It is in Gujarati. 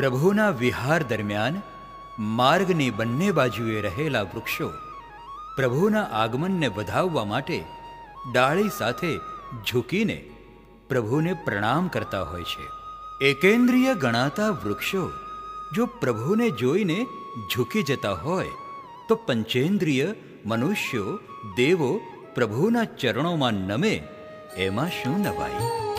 પ્રભુના વિહાર દરમિયાન માર્ગની બંને બાજુએ રહેલા વૃક્ષો પ્રભુના આગમનને વધાવવા માટે ડાળી સાથે ઝૂકીને પ્રભુને પ્રણામ કરતા હોય છે. એકેન્દ્રિય ગણાતા વૃક્ષો જો પ્રભુને જોઈને ઝૂકી જતા હોય તો પંચેન્દ્રિય મનુષ્યો દેવો પ્રભુના ચરણોમાં નમે એમાં શું નવાઈ.